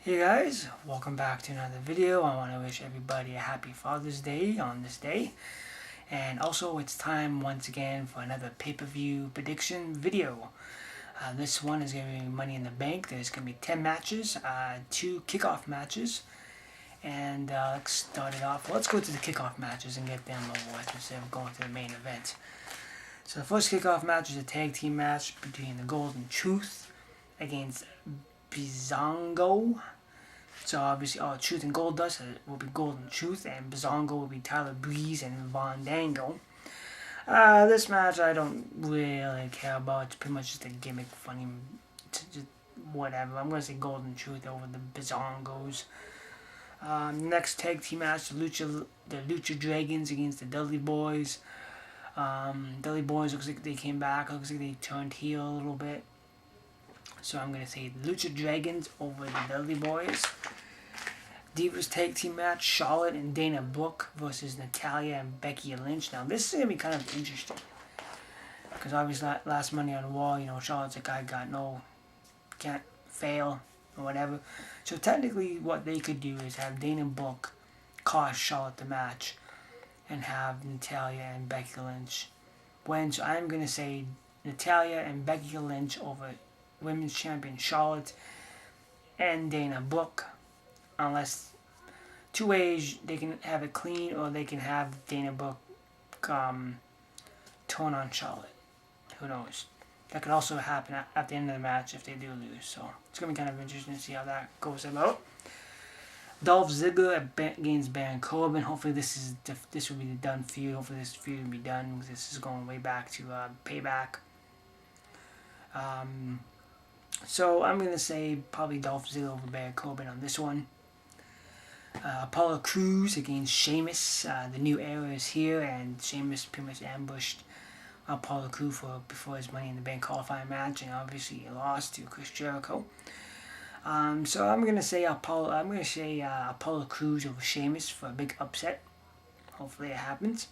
Hey guys, welcome back to another video. I want to wish everybody a happy Father's Day on this day. And also it's time once again for another pay-per-view prediction video. This one is going to be Money in the Bank. There's going to be 10 matches, 2 kickoff matches. And let's start it off. Let's go to the kickoff matches and get them over with instead of going to the main event. So the first kickoff match is a tag team match between the Golden Truth against Bizongo. So obviously, Truth and Goldust will be Golden Truth, and Bizongo will be Tyler Breeze and Von Dango. This match I don't really care about. It's pretty much just a gimmick, funny, just whatever. I'm gonna say Golden Truth over the Bizongos. Next tag team match, the Lucha Dragons against the Dudley Boys. Dudley Boys looks like they came back. Looks like they turned heel a little bit. So I'm going to say Lucha Dragons over the Dudley Boys. Divas Tag Team match, Charlotte and Dana Brooke versus Natalya and Becky Lynch. Now this is going to be kind of interesting. Because obviously last Monday on Raw, Charlotte's like, can't fail or whatever. So technically what they could do is have Dana Brooke cost Charlotte the match and have Natalya and Becky Lynch win. So I'm going to say Natalya and Becky Lynch over Women's Champion Charlotte and Dana Brooke, unless two ways they can have it clean, or they can have Dana Brooke turn on Charlotte. Who knows? That could also happen at the end of the match if they do lose. So it's gonna be kind of interesting to see how that goes about. Dolph Ziggler against Baron Corbin. Hopefully this will be the done feud. Hopefully this feud will be done, because this is going way back to Payback. So I'm going to say probably Dolph Ziggler over Baron Corbin on this one. Apollo Crews against Sheamus. The new era is here, and Sheamus pretty much ambushed Apollo Crews before his Money in the Bank qualifying match, and obviously he lost to Chris Jericho. So I'm going to say Apollo Crews over Sheamus for a big upset. Hopefully it happens.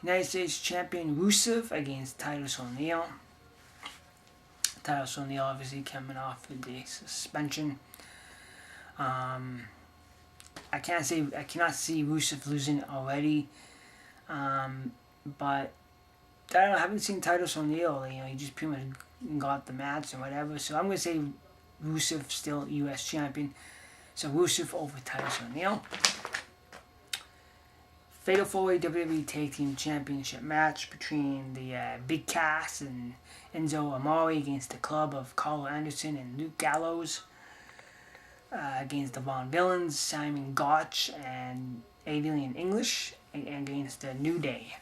United States Champion Rusev against Titus O'Neil. Titus O'Neil obviously coming off with the suspension. I cannot see Rusev losing already. But I haven't seen Titus O'Neil. He just pretty much got the match and whatever. So I'm gonna say Rusev still U.S. champion. So Rusev over Titus O'Neil. Fatal 4-Way WWE Tag Team Championship match between the Big Cass and Enzo Amore against the Club of Carl Anderson and Luke Gallows, against the Von Villains, Simon Gotch and Alien English, against the New Day.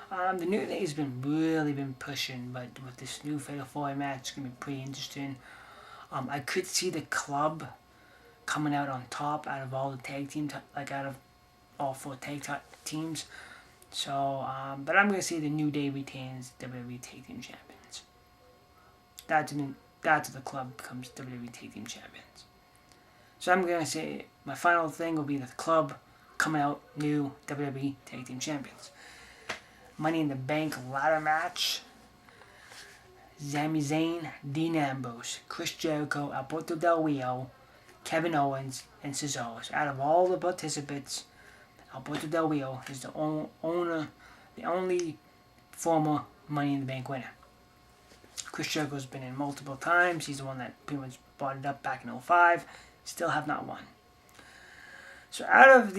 The New Day has really been pushing, but with this new Fatal 4-Way match, it's going to be pretty interesting. I could see the Club coming out on top out of all the tag teams, out of all 4 tag teams. So, but I'm going to say the New Day retains WWE Tag Team Champions. That to the Club becomes WWE Tag Team Champions. So I'm going to say my final thing will be the Club coming out new WWE Tag Team Champions. Money in the Bank ladder match. Sami Zayn, Dean Ambrose, Chris Jericho, Alberto Del Rio, Kevin Owens, and Cesaro. So out of all the participants, Alberto Del Rio is the only former Money in the Bank winner. Chris Jericho's been in multiple times. He's the one that pretty much brought it up back in 2005. Still have not won. So out of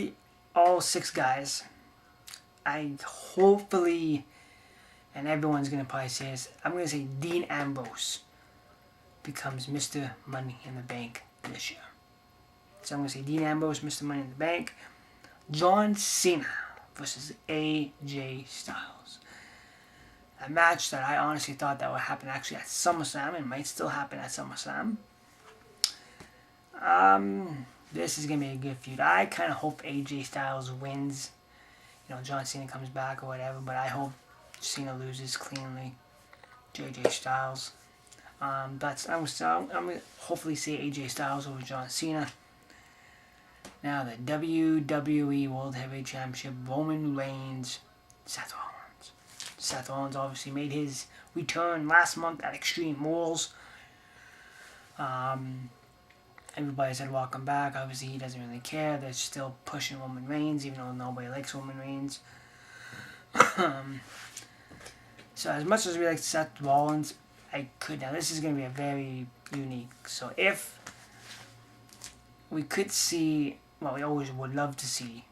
all 6 guys, I hopefully, and everyone's going to probably say this, I'm going to say Dean Ambrose becomes Mr. Money in the Bank this year. So I'm going to say Dean Ambrose, Mr. Money in the Bank. John Cena versus AJ Styles. A match that I honestly thought that would happen actually at SummerSlam. It might still happen at SummerSlam. This is going to be a good feud. I kind of hope AJ Styles wins. John Cena comes back or whatever, but I hope Cena loses cleanly to AJ Styles. I'm going to hopefully see AJ Styles over John Cena. Now the WWE World Heavyweight Championship, Roman Reigns, Seth Rollins. Seth Rollins obviously made his return last month at Extreme Rules. Everybody said welcome back. Obviously, he doesn't really care. They're still pushing Roman Reigns, even though nobody likes Roman Reigns. So as much as we like Seth Rollins, now this is going to be a very unique. So if we could see what we always would love to see,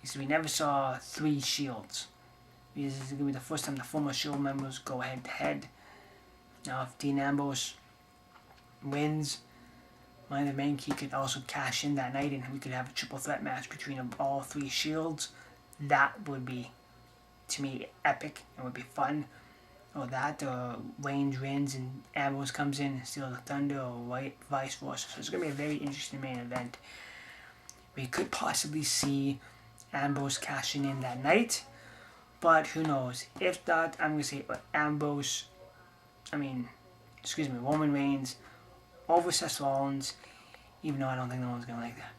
is we never saw 3 Shields. This is going to be the first time the former Shield members go head to head. Now if Dean Ambrose wins Money in the Bank, he could also cash in that night and we could have a triple threat match between all 3 Shields. That would be, to me, epic. It would be fun. Or that, or Reigns wins and Ambrose comes in and steals the Thunder, or vice versa. So it's going to be a very interesting main event. We could possibly see Ambrose cashing in that night, but who knows. If not, I'm going to say Roman Reigns over Seth Rollins, even though I don't think no one's going to like that.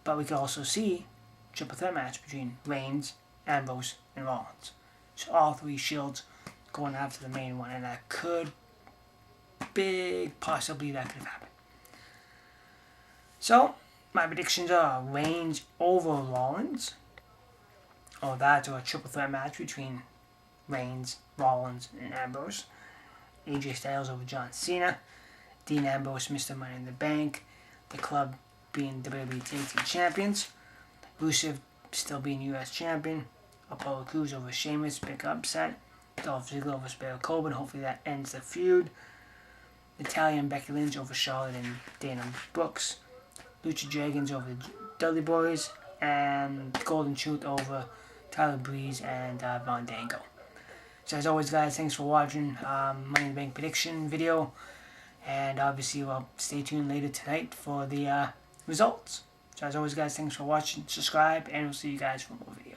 But we could also see triple threat match between Reigns, Ambrose, and Rollins. So all 3 Shields going after the main one, and that could possibly that could have happened. So my predictions are Reigns over Rollins, or that, or a triple threat match between Reigns, Rollins, and Ambrose. AJ Styles over John Cena. Dean Ambrose, Mr. Money in the Bank. The club being WWE Tag Team Champions. Rusev still being U.S. Champion. Apollo Crews over Sheamus, big upset. Dolph Ziggler over Baron Corbin, hopefully that ends the feud. Natalya and Becky Lynch over Charlotte and Dana Brooks. Lucha Dragons over the Dudley Boys. And Golden Truth over Tyler Breeze and Von Dango. So as always, guys, thanks for watching Money in the Bank prediction video. And obviously, well, stay tuned later tonight for the results. So as always, guys, thanks for watching. Subscribe, and we'll see you guys for more videos.